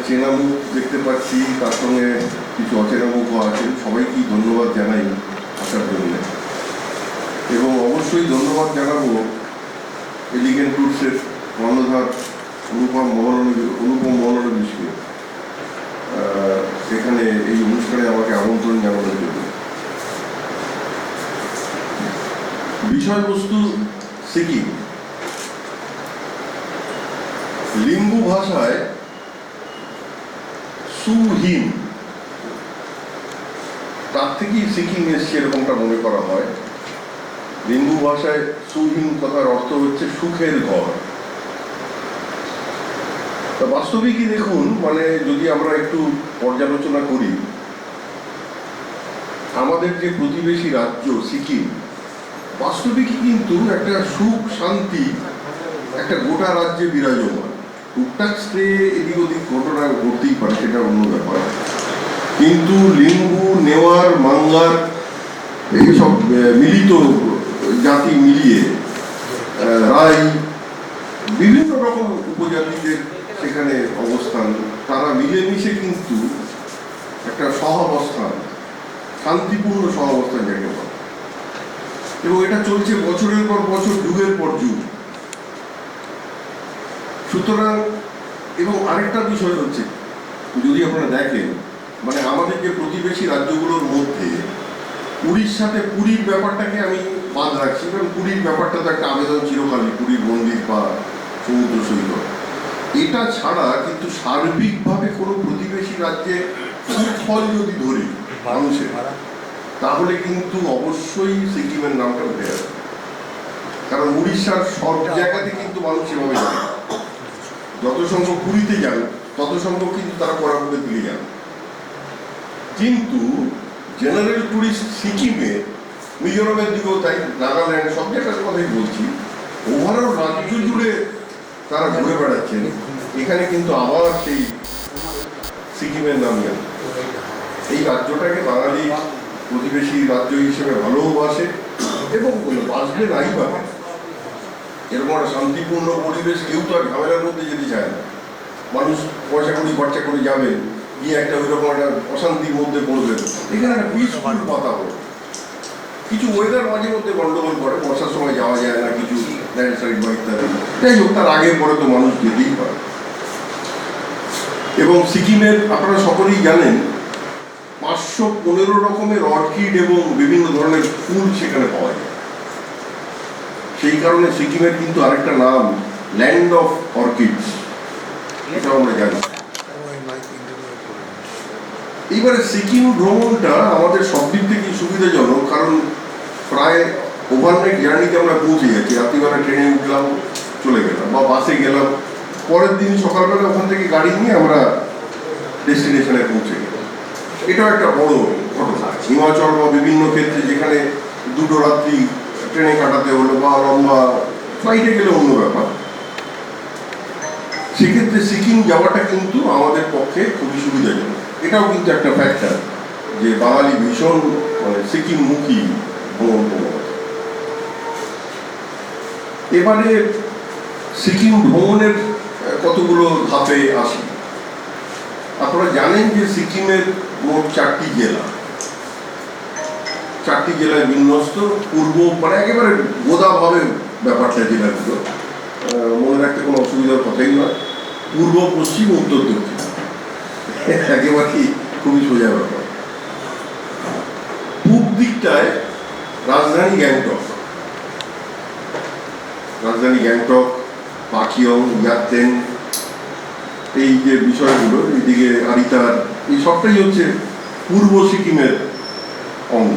চেনা মুখ দেখতে পাচ্ছি, তার সঙ্গে কিছু অচেনা মুখও আছেন। সবাইকেই ধন্যবাদ জানাই আসার জন্য, এবং অবশ্যই ধন্যবাদ জানাবো এলিগেন্ট ট্যুরসের কর্ণধার অনুপম মহলানবিশকে সেখানে এই অনুষ্ঠানে আমাকে আমন্ত্রণ জানানোর জন্য। বিষয়বস্তু সিকিম। লিম্বু ভাষায় সুহিম, তার থেকেই সিকিম এসছে এরকমটা মনে করা হয়। লিম্বু ভাষায় সুহিম কথার অর্থ হচ্ছে সুখের ঘর। তা বাস্তবিকই দেখুন, মানে যদি আমরা একটু পর্যালোচনা করি, আমাদের যে প্রতিবেশী রাজ্য সিকিম, বাস্তবিকই কিন্তু একটা সুখ শান্তি একটা গোটা রাজ্যে বিরাজমান। টুকটাক স্টে এদিক ওদিক ঘটনা ঘটতেই পারে, সেটা অন্য ব্যাপার, কিন্তু লিম্বু, নেওয়ার, মাঙ্গার এইসব মিলিত জাতি মিলিয়ে, রাই, বিভিন্ন রকম উপজাতিদের সেখানে অবস্থান, তারা মিলেমিশে কিন্তু একটা সহাবস্থান, শান্তিপূর্ণ সহাবস্থান যাকে বলে, এবং এটা চলছে বছরের পর বছর, যুগের পর যুগ। সুতরাং, এবং আরেকটা বিষয় হচ্ছে, যদি আপনারা দেখেন, মানে আমাদের যে প্রতিবেশী রাজ্যগুলোর মধ্যে উড়িষ্যাতে পুরীর ব্যাপারটাকে আমি বাদ রাখছি, কারণ পুরীর ব্যাপারটা তো একটা আবেদন চিরকালই, পুরীর মন্দির বা সমুদ্র সৈকত। এটা ছাড়া কিন্তু সার্বিকভাবে কোনো প্রতিবেশী রাজ্যে সুফল যদি ধরি মানুষের, তাহলে কিন্তু অবশ্যই সিকিমের নামটা উঠে যাবে। কারণ উড়িষ্যার সব জায়গাতে কিন্তু মানুষ এভাবে যায়, যত সংখ্যক পুরীতে যান তত সংখ্যক কিন্তু তারা কোরাপুরের দিকে যান। কিন্তু জেনারেল টুরিস্ট সিকিমে, মিজোরামের দিকেও তাই, নাগাল্যান্ড, সব জায়গার কথাই বলছি, ওভারঅল রাজ্য জুড়ে তারা ঘুরে বেড়াচ্ছেন। এখানে কিন্তু আবার সেই সিকিমের নাম নেন। এই রাজ্যটাকে বাঙালি প্রতিবেশী রাজ্য হিসেবে ভালোবাসে, এবং বাঁচবে নাই পাবে। এরকম একটা শান্তিপূর্ণ পরিবেশ, কেউ তো আর ঝামেলার মধ্যে যেতে চায় না। মানুষ পয়সা করি খরচা করে যাবেন, গিয়ে একটা ওইরকম একটা অশান্তির মধ্যে পড়বেন। এখানে একটা পিসফুল বাতাবরণ। কিছু ওয়েদার মাঝে মধ্যে গন্ডগোল করে, বর্ষার সময় যাওয়া যায় না, কিছু ল্যান্ডস্লাইড বা ইত্যাদি, যাই হোক, তার আগে পরে তো মানুষ যেতেই পারে। এবং সিকিমের আপনারা সকলেই জানেন 515 রকমের অর্কিড এবং বিভিন্ন ধরনের ফুল সেখানে পাওয়া যায়। সেই কারণে সিকিমের কিন্তু আরেকটা নাম ল্যান্ড অফ অর্কিডস, এটাও আমরা জানি। এইবারে সিকিম ভ্রমণটা আমাদের সব দিক থেকেই সুবিধাজনক, কারণ প্রায় ওভারনাইট জার্নিতে আমরা পৌঁছে যাচ্ছি। রাত্রিবেলা ট্রেনে উঠলাম, চলে গেলাম, বা বাসে গেলাম, পরের দিন সকালবেলা ওখান থেকে গাড়ি নিয়ে আমরা ডেস্টিনেশনে পৌঁছে গেলাম। এটাও একটা বড় ঘটনা। হিমাচল বা বিভিন্ন ক্ষেত্রে যেখানে দুটো রাত্রি ট্রেনে কাটাতে হলো, বা লম্বা ফ্লাইটে গেলে অন্য ব্যাপার, সেক্ষেত্রে সিকিম যাওয়াটা কিন্তু আমাদের পক্ষে খুবই সুবিধাজনক। এটাও কিন্তু একটা ফ্যাক্টর যে বাঙালি ভীষণ মানে সিকিমমুখী ভ্রমণ করবে। এবারে সিকিম ভ্রমণের কতগুলো ধাপে আসি। আপনারা জানেন যে সিকিমের মোট 4টি জেলা, 4টি জেলায় বিন্যস্ত। পূর্ব, মানে একেবারে গোদাভাবে ব্যাপারটা জেলাগুলো মনে রাখতে কোনো অসুবিধার কথাই নয়। পূর্ব, পশ্চিম, উত্তর, দক্ষিণ, একেবারেই খুবই সোজা ব্যাপার। পূব দিকটায় রাজধানী গ্যাংটক, পাখিয়ং, ইয়াতেন, এই যে বিষয়গুলো, এইদিকে আরিতার, এই সবটাই হচ্ছে পূর্ব সিকিমের অঙ্গ।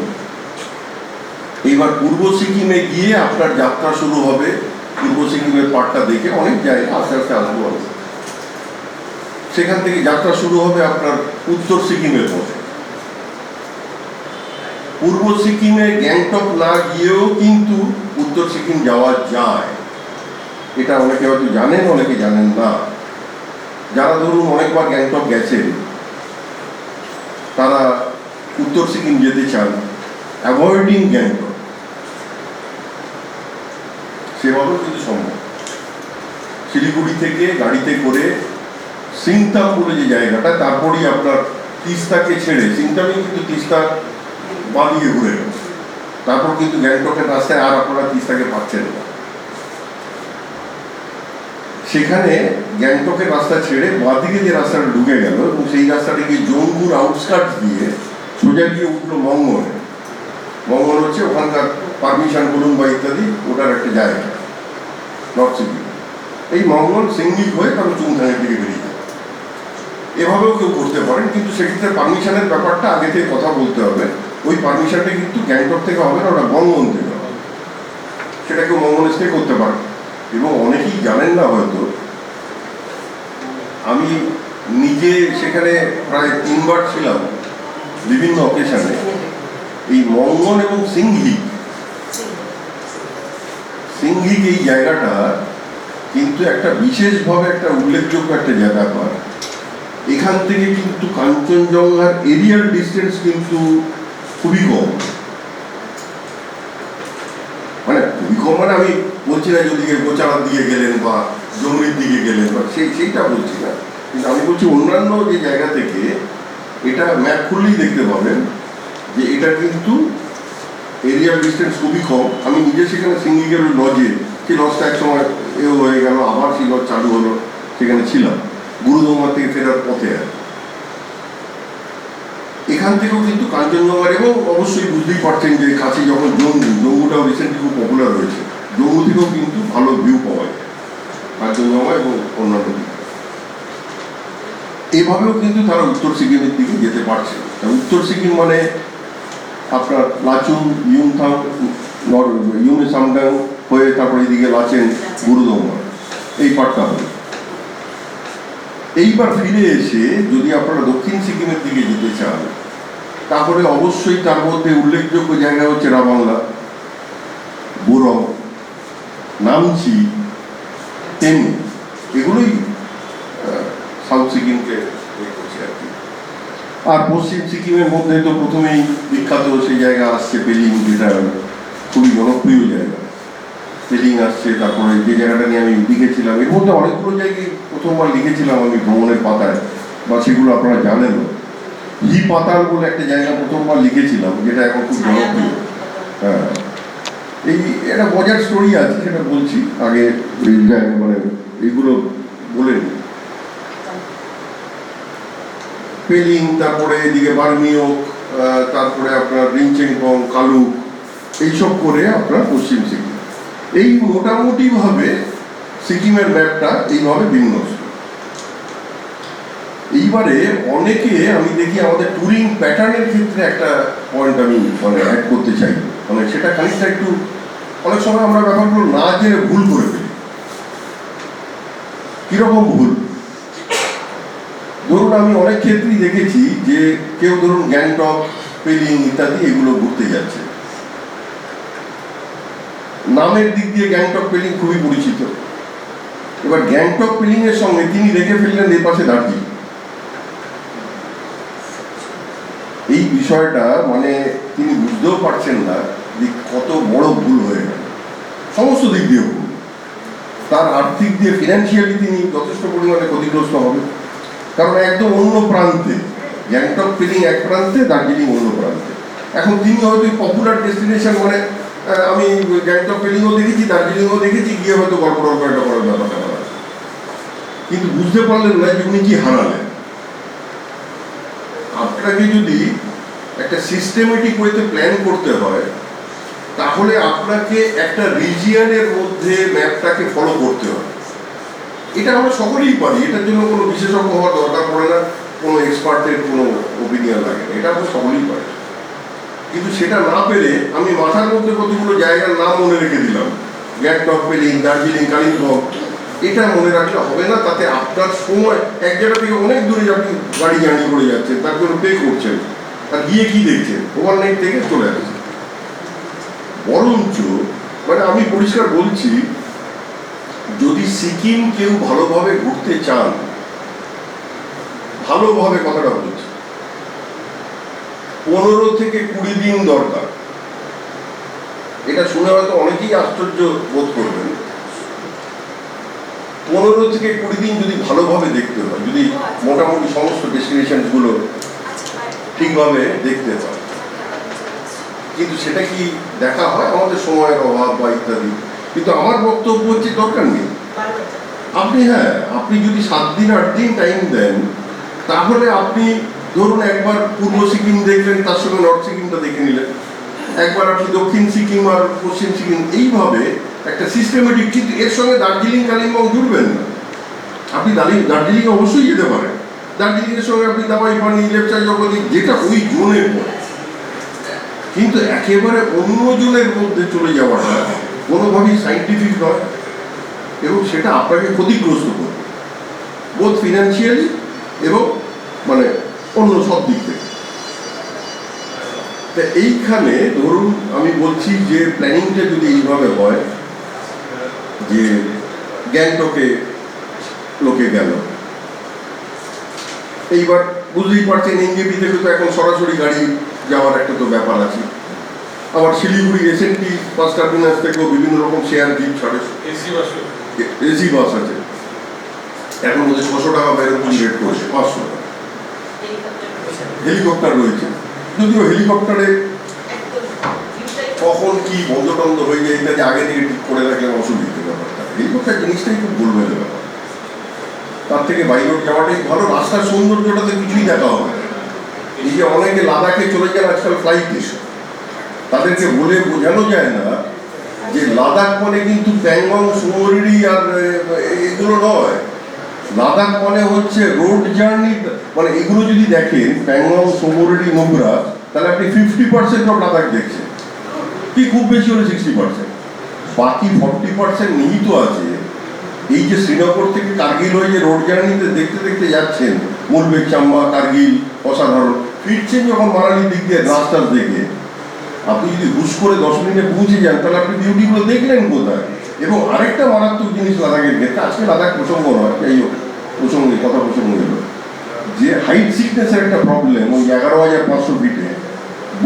এইবার পূর্ব সিকিমে গিয়ে আপনার যাত্রা শুরু হবে। পূর্ব সিকিমের পাটটা দেখে অনেক জায়গা আস্তে আস্তে আসবো, সেখান থেকে যাত্রা শুরু হবে আপনার উত্তর সিকিমের পথে। পূর্ব সিকিমে গ্যাংটক না গিয়েও কিন্তু উত্তর সিকিম যাওয়া যায়। এটা অনেকে হয়তো জানেন, অনেকে জানেন না। যারা ধরুন অনেকবার গ্যাংটক গেছেন, তারা উত্তর সিকিম যেতে চান, অ্যাভয়েডিং গ্যাংটক, সেভাবেও কিন্তু সম্ভব। শিলিগুড়ি থেকে গাড়িতে করে সিংতাম বলে যে জায়গাটা, তারপরেই আপনার তিস্তাকে ছেড়ে, সিংতামে কিন্তু তিস্তা বাঁধিয়ে ঘুরে গেল, তারপর কিন্তু গ্যাংটকের রাস্তায় আর আপনারা তিস্তাকে পাচ্ছেন না। সেখানে গ্যাংটকের রাস্তা ছেড়ে বাঁদিকে যে রাস্তাটা ঢুকে গেল এবং সেই রাস্তাটা গিয়ে জম্মুর আউটস্কার্ট দিয়ে সোজা গিয়ে উঠলো মঙ্গলে। মঙ্গল হচ্ছে ওখানকার পারমিশন বলুন বা ইত্যাদি, ওটার একটা জায়গা নর্থ সিকিম। এই মঙ্গল সিঙ্গিক হয়ে তারপর চুংথাংয়ের দিকে বেরিয়ে যায়। এভাবেও কেউ করতে পারেন, কিন্তু সেক্ষেত্রে পারমিশনের ব্যাপারটা আগে থেকে কথা বলতে হবে। ওই পারমিশনটা কিন্তু গ্যাংটক থেকে হবে না, ওটা মঙ্গল থেকে হবে। সেটা কেউ মঙ্গল স্টে করতে পারে। এবং অনেকেই জানেন না হয়তো, আমি নিজে সেখানে প্রায় 3 বার ছিলাম বিভিন্ন অকেশনে। এই মঙ্গল এবং সিংহিক এই জায়গাটা কিন্তু একটা বিশেষভাবে একটা উল্লেখযোগ্য একটা ব্যাপার। এখান থেকে কিন্তু কাঞ্চনজঙ্ঘার এরিয়াল ডিস্টেন্স কিন্তু খুবই কম। মানে খুবই কম মানে আমি বলছি না যদি গোচারার দিকে গেলেন বা জঙ্গলির দিকে গেলেন বা সেইটা বলছি না, কিন্তু আমি বলছি অন্যান্য যে জায়গা থেকে এটা ম্যাপ খুললেই দেখতে পাবেন যে এটা কিন্তু এরিয়াল ডিস্টেন্স খুবই কম। আমি নিজে সেখানে সিঙ্গিকের লজে, সেই লজটা এক সময় এও হয়ে গেল, আবার সেই লজ চালু হলো, সেখানে ছিলাম গুরুদৌমার থেকে ফেরার পথে। এখান থেকেও কিন্তু কাঞ্চনজঙ্ঘার, এবং অবশ্যই বুঝতেই পারছেন যে কাছে যখন জম্মুটাও রিসেন্টলি খুব পপুলার হয়েছে, জম্মু থেকেও কিন্তু ভালো ভিউ পাওয়া যায় কাঞ্চনজঙ্ঘা এবং অন্যান্য দিকে। এভাবেও কিন্তু তারা উত্তর সিকিমের দিকে যেতে পারছে। উত্তর সিকিম মানে আপনার লাচুং, ইউমথাং, ইউমে সামডাং হয়ে তারপরে এদিকে লাচেন, গুরুদৌমা, এই পাটটা হবে। এইবার ফিরে এসে যদি আপনারা দক্ষিণ সিকিমের দিকে যেতে চান, তাহলে অবশ্যই তার মধ্যে উল্লেখযোগ্য জায়গা হচ্ছে রাবাংলা, বোরং, নামচি, তেমনি, এগুলোই সাউথ সিকিমকে করছে আর কি। আর পশ্চিম সিকিমের মধ্যে তো প্রথমেই বিখ্যাত সেই জায়গা আসছে পেলিং, যেটা খুবই জনপ্রিয় জায়গা। পেলিং আসছে, তারপরে যে জায়গাটা নিয়ে আমি লিখেছিলাম, এর মধ্যে অনেকগুলো জায়গায় প্রথমবার লিখেছিলাম আমি ভ্রমণের পাতায়, বা সেগুলো আপনারা জানেন। হি পাতাল বলে একটা জায়গা প্রথমবার লিখেছিলাম, যেটা এখন খুব জনপ্রিয়। হ্যাঁ, একটা মজার স্টোরি আছে, সেটা বলছি আগে, মানে এইগুলো বলে নিই। পেলিং, তারপরে এদিকে বার্মিওক, তারপরে আপনার রিংচেংপং, কালুক, এইসব করে আপনার পশ্চিম সিকিম। এই মোটামুটি ভাবে সিকিমের ম্যাপটা এইভাবে বিন্যস্ত। এইবারে অনেকে আমি দেখি আমাদের ট্যুরিং প্যাটার্নের ক্ষেত্রে একটা পয়েন্ট আমি মানে অ্যাড করতে চাই, মানে সেটা খানিকটা একটু, অনেক সময় আমরা ব্যাপারগুলো না জেনে ভুল করে ফেলি। কিরকম ভুল? ধরুন আমি অনেক ক্ষেত্রেই দেখেছি যে কেউ ধরুন গ্যাংটক, পেলিং ইত্যাদি এগুলো ঘুরতে যাচ্ছে, নামের দিক দিয়ে গ্যাংটক পেলিং খুবই পরিচিত। এবার গ্যাংটক পেলিং এর সঙ্গে তিনি রেখে ফেললেন এর পাশে দার্জিলিং। এই বিষয়টা মানে তিনি বুঝতেও পারছেন না যে কত বড় ভুল হয়ে গেল, সমস্ত দিক দিয়ে ভুল। তার আর্থিক দিয়ে, ফিনান্সিয়ালি তিনি যথেষ্ট পরিমাণে ক্ষতিগ্রস্ত হবে, কারণ একদম অন্য প্রান্তে গ্যাংটক পেলিং এক প্রান্তে, দার্জিলিং অন্য প্রান্তে। এখন তিনি হয়তো পপুলার ডেস্টিনেশন, মানে আমি গ্যাংটক পেলিংও দেখেছি, দার্জিলিংও দেখেছি, গিয়ে হয়তো গল্প একটা করার ব্যাপারটা করা, কিন্তু বুঝতে পারলেন না যে উনি কি হারালেন। আপনাকে যদি একটা সিস্টেমেটিক ওয়েতে প্ল্যান করতে হয়, তাহলে আপনাকে একটা রিজিয়নের মধ্যে ম্যাপটাকে ফলো করতে হয়। এটা আমরা সকলেই পারি, এটার জন্য কোনো বিশেষজ্ঞ হওয়ার দরকার পড়ে না, কোনো এক্সপার্টের কোনো ওপিনিয়ন লাগে না, এটা আমরা সকলেই পারি। কিন্তু সেটা না পেরে আমি মাথার মধ্যে কতগুলো জায়গার নাম মনে রেখে দিলাম, গ্যাংটক, পেলিং, দার্জিলিং, কালিম্পং, এটা মনে রাখলে হবে না। তাতে আপনার সময়, এক জায়গা থেকে অনেক দূরে আপনি গাড়ি জার্নি করে যাচ্ছেন, তার জন্য পে করছেন, আর গিয়ে কি দেখছেন, ওভারনাইট থেকে চলে আসছে। বরঞ্চ মানে আমি পরিষ্কার বলছি, যদি সিকিম কেউ ভালোভাবে ঘুরতে চান, ভালোভাবে কথাটা বলছি, 15 থেকে 20 দিন দরকার। এটা শুনে হয়তো অনেকেই আশ্চর্য বোধ করবেন, 15 থেকে 20 দিন যদি ভালোভাবে দেখতে হয়, যদি মোটামুটি সমস্ত ডেস্টিনেশনগুলো ঠিকভাবে দেখতে হয়, কিন্তু সেটা কি দেখা হয়? আমাদের সময়ের অভাব বা ইত্যাদি। কিন্তু আমার বক্তব্য হচ্ছে দরকার নেই। আপনি যদি 7 দিন 8 দিন টাইম দেন, তাহলে আপনি ধরুন একবার পূর্ব সিকিম দেখলেন, তার সঙ্গে নর্থ সিকিমটা দেখে নিলেন, একবার আপনি দক্ষিণ সিকিম আর পশ্চিম সিকিম, এইভাবে একটা সিস্টেমেটিক। কিন্তু এর সঙ্গে দার্জিলিং কালিম্পং জুড়বেন না। আপনি দার্জিলিং অবশ্যই যেতে পারেন, দার্জিলিংয়ের সঙ্গে আপনি দাবাই পানি, লেপচা জগৎ, যেটা ওই জোনের পড়ে। কিন্তু একেবারে অন্য জোনের মধ্যে চলে যাওয়াটা কোনোভাবেই সাইন্টিফিক নয়, এবং সেটা আপনাকে ক্ষতিগ্রস্ত করবে, বোধ ফিনান্সিয়ালি এবং মানে অন্য সব দিক থেকে। তা এইখানে ধরুন আমি বলছি যে প্ল্যানিংটা যদি এইভাবে হয় যে গ্যাংটকে লোকে গেল, এইবার বুঝতেই পারছেন এনজেপি থেকে তো এখন সরাসরি গাড়ি যাওয়ার একটা তো ব্যাপার আছে। আবার শিলিগুড়ি এসএনটি বাস টার্মিনাস থেকেও বিভিন্ন রকম শেয়ার জিপ ছাড়ে, এসি বাস আছে, এখন ওদের 600 টাকা বেরোতে রেট করেছে, 500 টাকা। হেলিকপ্টার রয়েছে, যদিও হেলিকপ্টারে কখন কি বন্ধ টন্ধ হয়ে যায় ইত্যাদি আগে থেকে ঠিক করে রাখলে অসুবিধা ব্যাপারটা। হেলিকপ্টার জিনিসটাই খুব গোলমেলে ব্যাপার। তার থেকে বাই রোড যাওয়াটাই ভালো। রাস্তার সৌন্দর্যটাতে কিছুই দেখা হবে। এই যে অনেকে লাদাখে চলে যান আজকাল ফ্লাইটে, তাদেরকে বলে বোঝানো যায় না যে লাদাখ মানে কিন্তু প্যাংগং, সুমরিরি আর এগুলো নয়। লাদাখ মানে হচ্ছে রোড জার্নি। মানে এগুলো যদি দেখেন, প্যাংগং, সুমরিরি, নোংরা, তাহলে আপনি 50% অফ লাদাখ দেখছেন, কি খুব বেশি হলে 60%। বাকি 40% নিহিত আছে। এই যে শ্রীনগর থেকে কার্গিল হয়ে যে রোড জার্নিতে দেখতে দেখতে যাচ্ছেন, মুলবেগ, চাম্বা, কার্গিল, অসাধারণ। ফিরছেন যখন মানালির দিক দিয়ে রাস্তা দেখে, আপনি যদি হুশ করে 10 মিনিটে পৌঁছে যান, তাহলে আপনি বিউটিগুলো দেখলেন কোথায়। এবং আরেকটা মারাত্মক জিনিস লাদাখের ক্ষেত্রে, আজকে লাদাখ প্রসঙ্গ নয়, যাই হোক প্রসঙ্গে কথা প্রসঙ্গ হলো যে হাইট সিকনেসের একটা প্রবলেম। ওই 11,500 ফিটে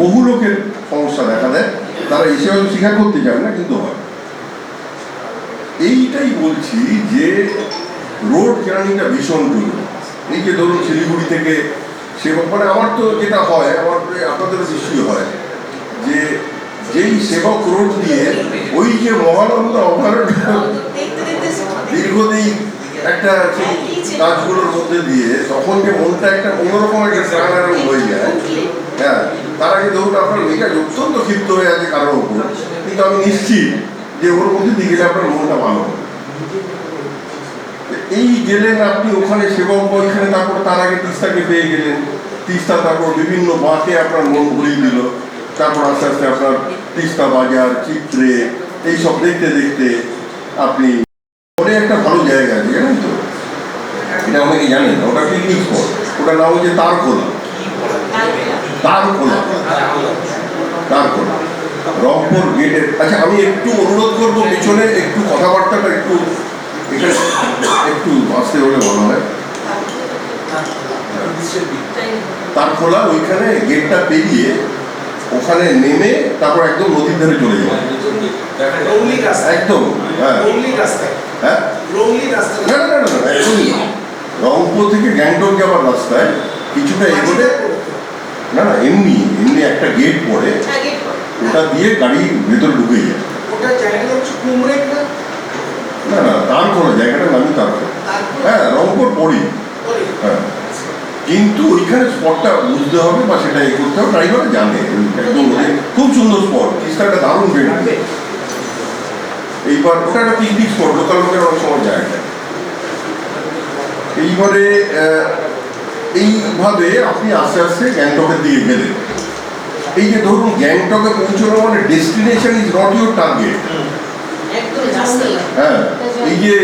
বহু লোকের সমস্যা দেখা দেয়, তারা এসে হয়তো স্বীকার করতে চান না, কিন্তু হয়। এইটাই বলছি যে রোড জার্নিটা ভীষণ জরুরি। এই যে ধরুন শিলিগুড়ি থেকে সেবক, মানে আমার তো যেটা হয়, আমার আপনাদেরও নিশ্চয়ই হয়, যে যেই সেবক রোড দিয়ে ওই যে মহানন্দা অভয়ারণ্য দীর্ঘদিন একটা সেই কাজগুলোর মধ্যে দিয়ে, তখন যে মনটা একটা অন্যরকম একটা প্রাণায়াম হয়ে যায়। হ্যাঁ, তার আগে ধরুন আপনার মেয়েটা অত্যন্ত ক্ষিপ্ত হয়ে আছে কারোর উপর, কিন্তু আমি নিশ্চিত যে ওর মধ্যে দিয়ে গেলে আপনার মনটা ভালো হবে। এই গেলেন আপনি ওখানে সেবক, ওইখানে তারপর তার আগে তিস্তাকে পেয়ে গেলেন, তিস্তা তারপর বিভিন্ন বাঁকে আপনার মন ঘুরিয়ে দিল, তারপর আস্তে আস্তে আপনার তিস্তা বাজার, চিত্রে, এইসব দেখতে দেখতে আপনি পরে একটা ভালো জায়গা আছে, জানেন তো, এটা অনেকে জানেন, ওটা পিকনিক স্পট, ওটার নাম হচ্ছে তারখোলা। রংপুর গেটের। আচ্ছা, আমি একটু অনুরোধ করবো পেছনে একটু কথাবার্তাটা একটু এখানে একটু আসতে হলে ভালো হয়। তারখোলা, ওইখানে গেটটা পেরিয়ে ওখানে নেমে তারপর একদম নদীর ধারে চলে যাবে একদম। হ্যাঁ হ্যাঁ, না না না না, একদমই রংপুর থেকে গ্যাংটক যাওয়ার রাস্তায় কিছুটা এগোলে, না না এমনি এমনি একটা গেট পড়ে, ওটা দিয়ে গাড়ি ভেতরে ঢুকে যায়। না না, তারখোলা জায়গাটার নামই তারখোলা। হ্যাঁ, রংপুর পড়ি। হ্যাঁ, কিন্তু ওইখানে স্পটটা বুঝতে হবে বা সেটা এ করতে হবে, ড্রাইভার জানে একদম। খুব সুন্দর স্পট, তিস্তাটা দারুণ বেড়ে। এইবার ওটা একটা পিকনিক স্পট, লোকাল লোকের অনেক সময় যায়। এইবারে এইভাবে আপনি আস্তে আস্তে গ্যাংটকের দিকে গেলেন। এই যে ধরুন গ্যাংটকে পৌঁছানো মানে destination is not your target. হ্যাঁ, এই যে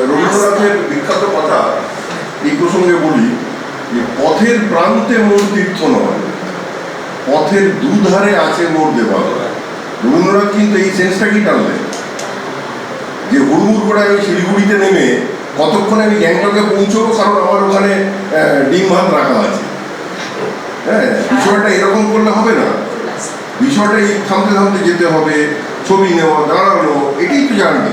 রবীন্দ্রনাথের বিখ্যাত কথা, এই প্রসঙ্গে বলি যে পথের প্রান্তে মোর তীর্থ নয়, পথের দুধারে আছে মোর দেবালয়। রবীন্দ্রনাথ কিন্তু এই সেন্সটাকেই টানলেন যে হুড়মুড় করে আমি শিলিগুড়িতে নেমে কতক্ষণে আমি গ্যাংটকে পৌঁছবো, কারণ আমার ওখানে ডিম ভাত রাখা আছে। হ্যাঁ, বিষয়টা এরকম করলে হবে না। বিষয়টা এই থামতে থামতে যেতে হবে, ছবি নেওয়া, দাঁড়ানো, এটাই তো জার্নি।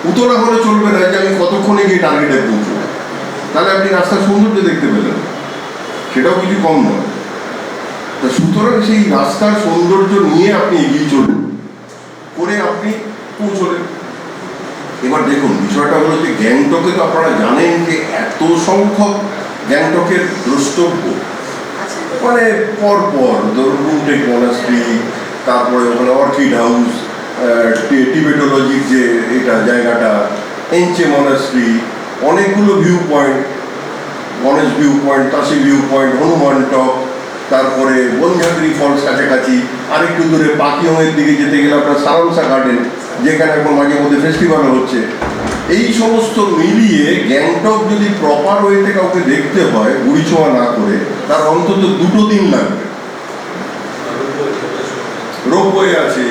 উতলা হলে চলবে না যে আমি কতক্ষণে গিয়ে টার্গেটে পৌঁছবো, তাহলে আপনি রাস্তার সৌন্দর্য দেখতে পেলেন, সেটাও কিছু কম নয়। তা সুতরাং সেই রাস্তার সৌন্দর্য নিয়ে আপনি এগিয়ে চলুন, করে আপনি পৌঁছলেন। এবার দেখুন বিষয়টা হলো যে গ্যাংটকে তো আপনারা জানেন যে এত সংখ্যক গ্যাংটকের দ্রষ্টব্য, মানে পরপর ধরুন রুমটেক মনাস্ট্রি, তারপরে ওখানে অর্কিড হাউস, টিবেটোলজির যে এটা জায়গাটা, এনচে মনাস্ট্রি, অনেকগুলো view point, Ganesh view point, Tashi view point, Hanuman top, তারপরে বনঝাগরি ফলস কাছাকাছি, আরেকটু দূরে পাকিয়ংয়ের দিকে যেতে গেলে আপনার সারাংসা গার্ডেন, যেখানে এখন মাঝে মধ্যে ফেস্টিভ্যাল হচ্ছে। এই সমস্ত মিলিয়ে গ্যাংটক যদি প্রপার ওয়েতে কাউকে দেখতে হয় গুড়িছোঁয়া না করে, তার অন্তত 2 দিন লাগবে। রোপওয়ে আছে,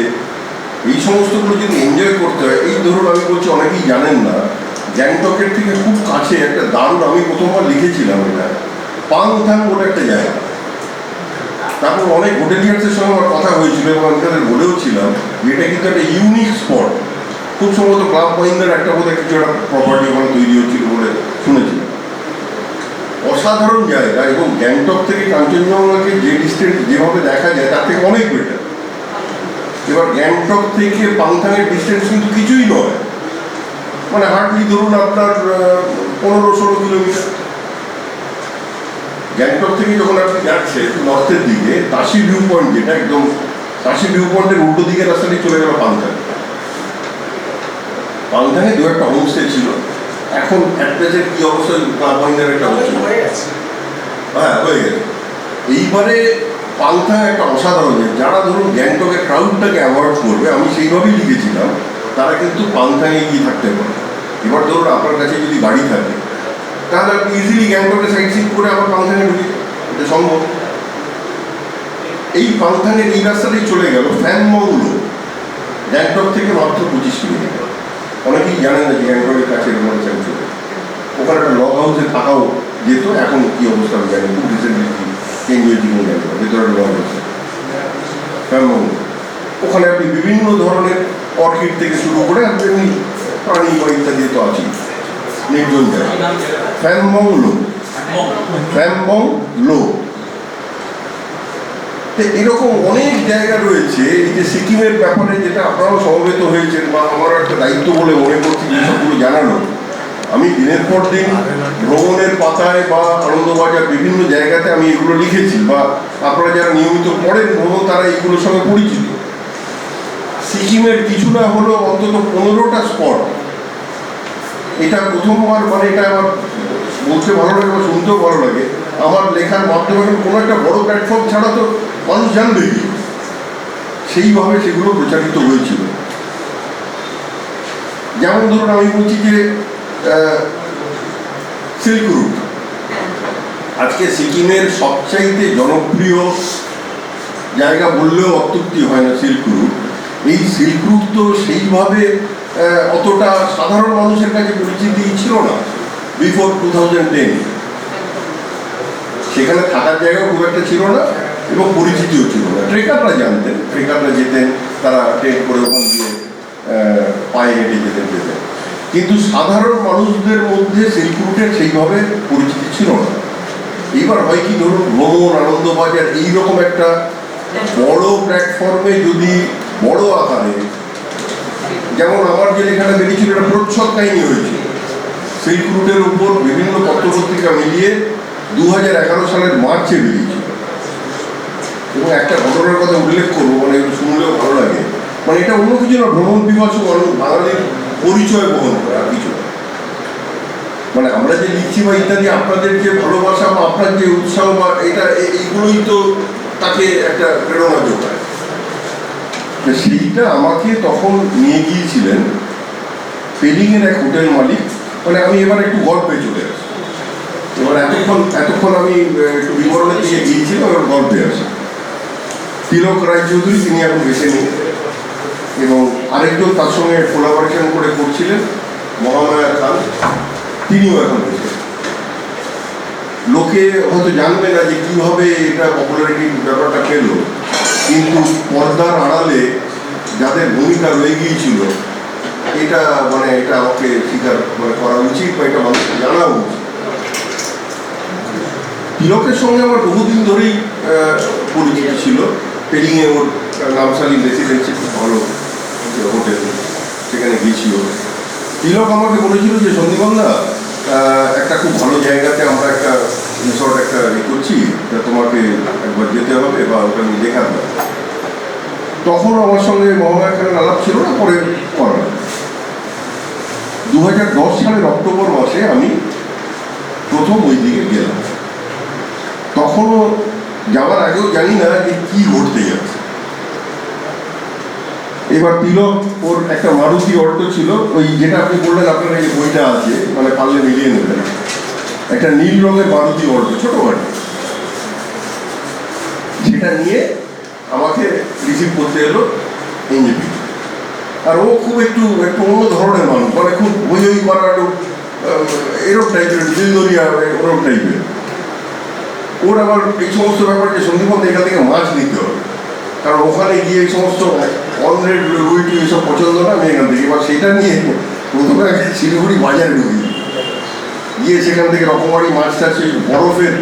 এই সমস্তগুলো যদি এনজয় করতে হয়, এই ধরুন আমি বলছি অনেকেই জানেন না, গ্যাংটকের থেকে খুব কাছে একটা দারুণ, আমি প্রথমবার লিখেছিলাম এটা, পাংথাং বলে একটা জায়গা। তারপর অনেক হোটেলিয়ার্সের সঙ্গে আমার কথা হয়েছিল এবং আমি তাদের বলেও ছিলাম যে এটা কিন্তু একটা ইউনিক স্পট। খুব সম্ভবত ক্লাব মহিন্দার একটা বোধহয় কিছু একটা প্রপার্টি ওখানে তৈরি হচ্ছিল বলে শুনেছি। অসাধারণ জায়গা, এবং গ্যাংটক থেকে কাঞ্চনজঙ্ঘাকে যে ডিস্টেন্স যেভাবে দেখা যায় তার থেকে অনেক বেটার। এবার গ্যাংটক থেকে পাংথাংয়ের ডিস্টেন্স কিন্তু কিছুই নয়, মানে হার্ডলি ধরুন আপনার 15-16 কিলোমিটার। গ্যাংটক থেকে যখন আপনি যাচ্ছেন নর্থের দিকে, তাসি ভিউ পয়েন্ট, যেটা একদম তাসি ভিউ পয়েন্টের উল্টো দিকে রাস্তাটি চলে গেল পাংথাং। পাংথাংয়ে 2-1টা হোমস্টে ছিল, এখন অ্যাড্রেসের কি অবস্থা, ক্লাব মহিন্দার একটা হচ্ছে, হ্যাঁ হয়ে গেছে। এইবারে পাংথাং একটা অসাধারণ, যারা ধরুন গ্যাংটকের ক্রাউডটাকে অ্যাভয়েড করবে, আমি সেইভাবেই লিখেছিলাম, তারা কিন্তু পাংথাংয়ে গিয়ে থাকতে পারে। এবার ধরুন আপনার কাছে যদি গাড়ি থাকে, তাহলে আপনি ইজিলি গ্যাংটকে সাইড সিন করে আবার পাংথাংয়ে ঢুকে, এটা সম্ভব। এই পাংথাংয়ের এই রাস্তাটাই চলে গেল ফ্যানমং লো, গ্যাংটক থেকে মাত্র 25 কিলোমিটার। অনেকেই জানেন না যে গ্যাংটকের কাছে চলে, ওখানে একটা লগ হাউসে থাকাও যেত, এখন কি অবস্থা আমি জানি, খুব রিসেন্টলি চেঞ্জ হয়েছে কিনে জানি, ভেতরে লগ হাউস ফ্যানমং। ওখানে আপনি বিভিন্ন ধরনের অর্কিড থেকে শুরু করে আপনি প্রাণী বা ইত্যাদি তো আছেই, নির্জন জায়গা। ফ্যানমং লো, ফ্যানমং লো, এরকম অনেক জায়গা রয়েছে। এই যে সিকিমের ব্যাপারে যেটা আপনারাও সমবেত হয়েছেন বা আমার একটা দায়িত্ব বলে মনে করছি সবগুলো জানানো, আমি দিনের পর দিন ভ্রমণের পাতায় বা আনন্দবাজার বিভিন্ন জায়গাতে আমি এগুলো লিখেছি, বা আপনারা যারা নিয়মিত পড়েন ভ্রমণ তারা এইগুলোর সঙ্গে পরিচিত। সিকিমের কিছু না হলেও অন্তত 15টা স্পট, এটা প্রথমবার, মানে এটা আমার বলতে ভালো লাগে বা শুনতেও ভালো লাগে, আমার লেখার মাধ্যমে কোনো একটা বড় প্ল্যাটফর্ম ছাড়া তো মানুষ জানবে কি, সেইভাবে সেগুলো প্রচারিত হয়েছিল। যেমন ধরুন আমি বলছি যে সিল্ক রুট, আজকে সিকিমের সবচাইতে জনপ্রিয় জায়গা বললেও অত্যুক্তি হয় না সিল্ক রুট। এই সিল্ক রুট তো সেইভাবে অতটা সাধারণ মানুষের কাছে পরিচিতি ছিল না বিফোর 2010। সেখানে থাকার জায়গাও খুব একটা ছিল না এবং পরিচিতিও ছিল না। ট্রেকাররা জানতেন, ট্রেকাররা যেতেন, তারা ট্রেন করে ওখান দিয়ে পায়ে হেঁটে যেতেন। কিন্তু সাধারণ মানুষদের মধ্যে সিল্ক রুটের সেইভাবে পরিচিতি ছিল না। এইবার হয় কি, ধরুন ভ্রমণ, আনন্দবাজার এইরকম একটা বড় প্ল্যাটফর্মে যদি বড় আকারে, যেমন আমার যে লেখাটা বেরিয়েছিল একটা প্রচ্ছদ কাহিনী হয়েছিল সিল্ক রুটের উপর, বিভিন্ন পত্রপত্রিকা মিলিয়ে 2011 সালের মার্চে বেরিয়েছিল। এবং একটা ঘটনার কথা উল্লেখ করবো, মানে শুনলেও ভালো লাগে, মানে এটা অন্য কিছু না, ভ্রমণ পিপাসু মানুষ বাঙালির পরিচয় বহন করে, আর কিছু না। মানে আমরা যে লিখছি বা ইত্যাদি, আপনাদের যে ভালোবাসা বা আপনার যে উৎসাহ বা এটা, এইগুলোই তো তাকে একটা প্রেরণা যোগায়। সেইটা আমাকে তখন নিয়ে গিয়েছিলেন পেলিংয়ের এক হোটেল মালিক। মানে আমি এবার একটু গল্পে চলে আসি, এবার এতক্ষণ আমি একটু বিবরণের দিকে গিয়েছিলাম, এবার গল্পে আসি। তিলক রায়চৌধুরী, তিনি এখন বেছে নিয়ে, এবং আরেকজন তার সঙ্গে কোলাবোরেশন করে করছিলেন মহামায়া খান, তিনিও এখন বেছে। লোকে হয়তো জানবে না যে কীভাবে এটা পপুলারিটির ব্যাপারটা পেল, কিন্তু পর্দার আড়ালে যাদের ভূমিকা রয়ে গিয়েছিল এটা মানে এটা আমাকে স্বীকার মানে করা উচিত বা এটা মানুষকে জানা উচিত। তিলকের সঙ্গে আমার বহুদিন ধরেই পরিচিত ছিল। পেরিংয়ে ওর নামশালী রেসিডেন্সি খুব ভালো হোটেল, সেখানে গিয়েছিল। তিলক আমাকে বলেছিল যে সন্দীপনদা একটা খুব ভালো জায়গাতে আমরা একটা রিসর্ট একটা করছি, তোমাকে একবার যেতে হবে বা ওটা আমি দেখাবো। তখন আমার সঙ্গে মহামায়া খানের আলাপ ছিল না, পরে করা। 2010 সালের অক্টোবর মাসে আমি প্রথম ওই দিকে গেলাম। তখনও যাওয়ার আগেও জানি না যে কি ঘটতে যাচ্ছে। এবার তিলক ওর একটা মারুতি অল্টো ছিল, ওই যেটা আপনি বললেন আপনার এই বইটা আছে, মানে পারলে মিলিয়ে নেবেন, একটা নীল রঙের মারুতি অল্টো, ছোট গাড়ি, সেটা নিয়ে আমাকে রিসিভ করতে এলো এনজেপি। আর ও খুব একটু অন্য ধরনের মানুষ, মানে খুব ওই করা এরকম টাইপের, দিলদরিয়া ওরকম টাইপের। ওর আবার এই সমস্ত ব্যাপার যে সন্দীপন এখান থেকে মাছ নিতে হবে, কারণ ওখানে গিয়ে এই সমস্ত অনরেড রুইটি এসব পছন্দ না, আমি এখান থেকে। এবার সেটা নিয়ে প্রথমে শিলিগুড়ি বাজারে ঢুকি, গিয়ে সেখান থেকে রকমারি মাছটা সেই বরফের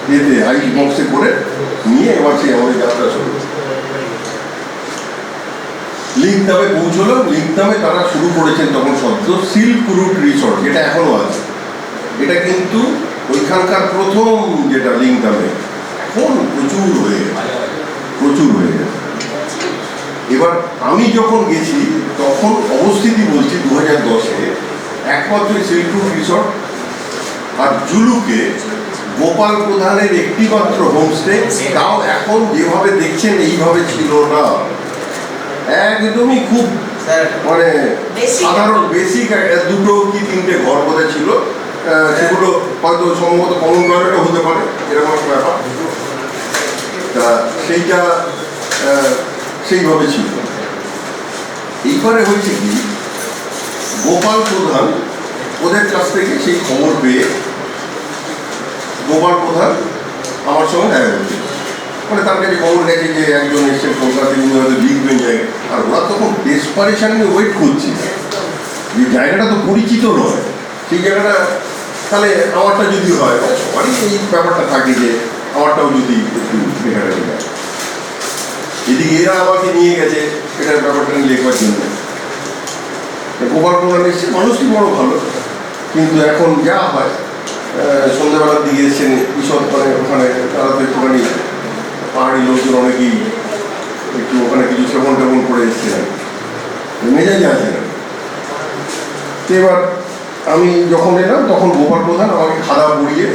ইয়েতে আইস বক্সে করে নিয়ে এবার সেই আমাদের যাত্রা শুরু। লিংদামে পৌঁছলো। লিংদামে তারা শুরু করেছেন তখন সদ্য সিল্ক রুট রিসর্ট, যেটা এখনো আছে। এটা কিন্তু ওইখানকার প্রথম যেটা লিংদামে, এখন প্রচুর হয়ে গেছে। এবার আমি যখন গেছি তখন অবস্থিতি বলছি 2010-এ একমাত্র সিল্ক রুট রিসর্ট আর জুলুকে গোপাল প্রধানের একটি মাত্র হোমস্টে, তাও এখন যেভাবে দেখছেন এইভাবে ছিল না, একদমই খুব মানে সাধারণ বেসিক দুটো কি তিনটে ঘর বোধহয় ছিল, সেগুলো হয়তো সম্ভবত কমন টয়লেটও হতে পারে, এরকম একটা ব্যাপার। তা সেইটা সেইভাবে ছিল। এইবারে হয়েছে কি, গোপাল প্রধান ওদের কাছ থেকে সেই খবর পেয়ে গোপাল প্রধান আমার সঙ্গে দেখা করছে, মানে তার কাছে খবর গেছে যে একজন এসছেন কলকাতা থেকে, হয়তো লিখবেন জায়গা। আর ওরা তখন ডেসপারেশন নিয়ে ওয়েট করছে যে জায়গাটা তো পরিচিত নয়, সেই জায়গাটা তাহলে আমারটা যদি হয়, সবারই এই ব্যাপারটা থাকে যে আমারটাও যদি একটু দেখা যায়। এদিকে এরা আমাকে নিয়ে গেছে এটার ব্যাপারটা নিয়ে লেখবার জন্য। গোপাল প্রধান এসছে, মানুষটি বড় ভালো, কিন্তু এখন যা হয় সন্ধ্যেবেলার দিকে এসছেন কৃষক, মানে ওখানে তারা তো একটুখানি পাহাড়ি লোকজন অনেকেই একটু ওখানে কিছু সেবন টেবন করে এসছেন, মেজাজে আছে না। এবার আমি যখন এলাম তখন গোপাল প্রধান আমাকে খাদা পরিয়ে,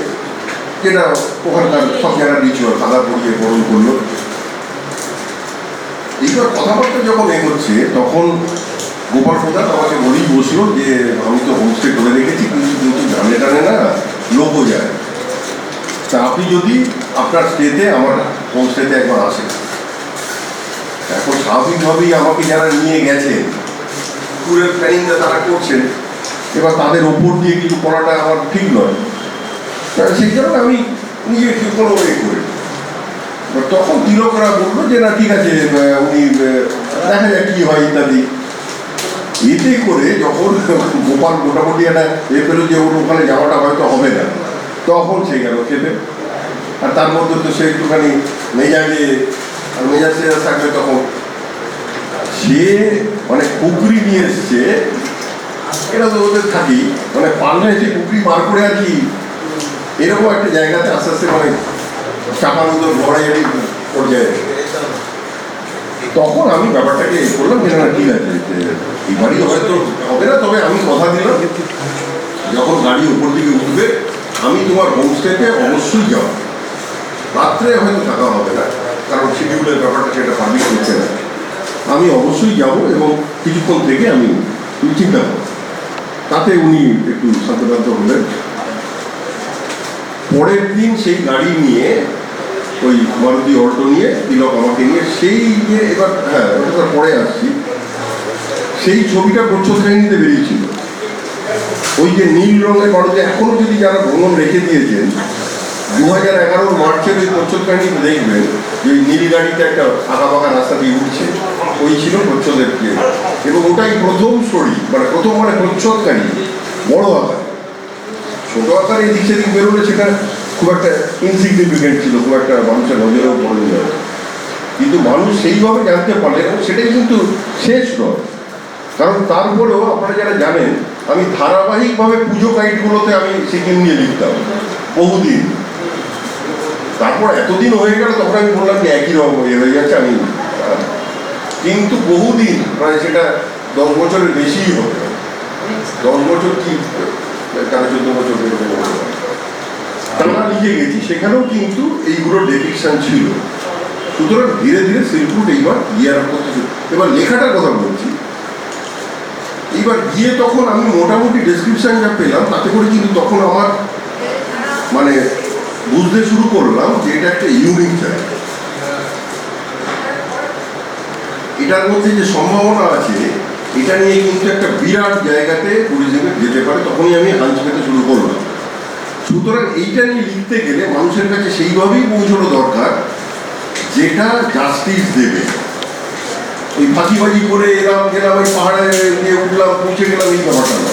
যেটা ওখানকার সব জায়গার রিচুয়াল, খাদা পরিয়ে বরণ করলো। এইবার কথাবার্তা যখন এগোচ্ছে তখন গোপাল প্রধান আমাকে বলেই বসলো যে আমি তো হোমস্টে করে রেখেছি, কিন্তু জানে টানে না, লোকও যায়, তা আপনি যদি আপনার স্টেতে আমার হোমস্টেতে একবার আসেন। এখন স্বাভাবিকভাবেই আমাকে যারা নিয়ে গেছেন, ট্যুরের প্ল্যানিংটা তারা করছেন, এবার তাদের ওপর দিয়ে কিছু করাটা আমার ঠিক নয়, সেই জন্য আমি নিজে কোনো ওয়ে করি। তখন তিলকরা বললো যে না ঠিক আছে, উনি দেখা যায় কী হয় ইত্যাদি। এতে করে যখন গোপাল মোটামুটি একটা এ পেলো যে ওর ওখানে যাওয়াটা হয়তো হবে না, তখন সে গেল খেতে। আর তার মধ্যে তো সে একটুখানি মেজাজে থাকবে, তখন সে মানে কুকরি নিয়ে এসছে, এটা তো ওদের থাকি, মানে পারলে সে কুকরি বার করে আর কি এরকম একটা জায়গাতে আস্তে আস্তে মানে চাপার মতো ভরাইয়ারি পর্যায়ে। তখন আমি ব্যাপারটাকে করলাম যে না ঠিক আছে, এবারই হয়তো হবে না, তবে আমি কথা দিলাম যখন গাড়ি উপর দিকে উঠবে আমি তোমার হোমস্টেতে অবশ্যই যাব। রাত্রে হয়তো থাকা হবে না, কারণ শিডিউলের ব্যাপারটা সেটা পাবলিক করছে না, আমি অবশ্যই যাব এবং কিছুক্ষণ থেকে আমি তুমি চিন্তা করো। তাতে উনি একটু শান্তশান্ত হলেন। পরের দিন সেই গাড়ি নিয়ে, ওই মারুতি অল্টো নিয়ে তিলক আমাকে নিয়ে সেই যে, এবার হ্যাঁ ওটা পরে আসছি, সেই ছবিটা প্রচ্ছদকাহিনীতে বেরিয়েছিল। ওই যে নীল রঙের মারুতি, এখনো যদি যারা ভ্রমণ রেখে দিয়েছেন 2011 মার্চের ওই প্রচ্ছদকাহিনী দেখবেন যে ওই নীল গাড়িতে একটা আঁকা বাঁকা রাস্তা দিয়ে উঠছে, ওই ছিল প্রচ্ছদের প্লেন, এবং ওটাই প্রথম স্টোরি, মানে প্রথম মানে প্রচ্ছদকারী বড় আকার। ছোট আকারে এদিক সেদিক বেরোলে সেটা খুব একটা ইনসিগনিফিকেন্ট ছিল, খুব একটা মানুষের নজরেও পড়ে যায়, কিন্তু মানুষ সেইভাবে জানতে পারলেন। এবং সেটাই কিন্তু শেষ নয়, কারণ তারপরেও আপনারা যারা জানেন আমি ধারাবাহিকভাবে পুজো গাইডগুলোতে আমি সিকিম নিয়ে লিখতাম বহুদিন। তারপর এতদিন হয়ে গেল, তখন আমি বললাম যে একই রকম হয়ে যাচ্ছে, আমি কিন্তু বহুদিন, প্রায় সেটা 10 বছরের বেশিই হবে, 10 বছর কি 13-14 বছর টানা লিখে গেছি, সেখানেও কিন্তু এইগুলোর ডেপিকশন ছিল। সুতরাং ধীরে ধীরে সিল্ক রুট এইবার গিয়ে আর করতে, এবার লেখাটার কথা বলছি, এইবার গিয়ে তখন আমি মোটামুটি ডেসক্রিপশন যা পেলাম তাতে করে কিন্তু তখন আমার মানে বুঝতে শুরু করলাম যে এটা একটা ইউনিক জায়গা, এটার মধ্যে যে সম্ভাবনা আছে এটা নিয়ে কিন্তু একটা বিরাট জায়গাতে ট্যুরিজমে যেতে পারে। তখনই আমি হাঞ্চ পেতে শুরু করলাম। সুতরাং এইটা নিয়ে লিখতে গেলে মানুষের কাছে সেইভাবেই পৌঁছানো দরকার যেটা জাস্টিস দেবে। ওই ফাঁকিবাজি করে এলাম গেলাম, ওই পাহাড়ে গিয়ে উঠলাম পৌঁছে গেলাম, এই ব্যাপারটা না।